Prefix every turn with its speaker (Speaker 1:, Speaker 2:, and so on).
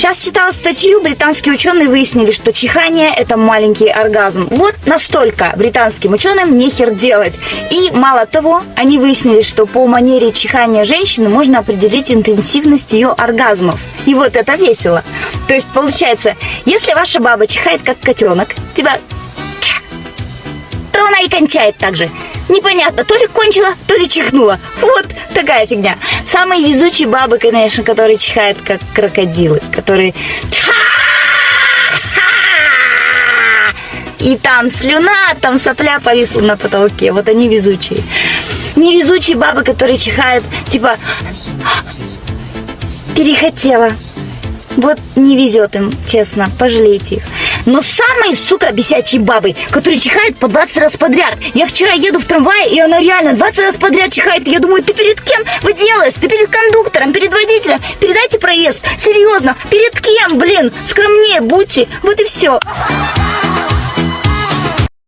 Speaker 1: Сейчас читала статью, британские ученые выяснили, что чихание – это маленький оргазм. Вот настолько британским ученым нехер делать. И мало того, они выяснили, что по манере чихания женщины можно определить интенсивность ее оргазмов. И вот это весело. То есть получается, если ваша баба чихает как котенок, тебя... то она и кончает так же. Непонятно, то ли кончила, то ли чихнула. Вот такая фигня. Самые везучие бабы, конечно, которые чихают как крокодилы, которые... И там слюна, там сопля повисла на потолке. Вот они везучие. Невезучие бабы, которые чихают, типа... перехотела. Вот не везет им, честно, пожалейте их. Но самые, сука, бесячие бабы, которые чихают по 20 раз подряд. Я вчера еду в трамвае, и она реально 20 раз подряд чихает. И я думаю, ты перед кем вы делаешь? Ты перед кондуктором, перед водителем. Передайте проезд. Серьезно, перед кем, блин? Скромнее будьте. Вот и все.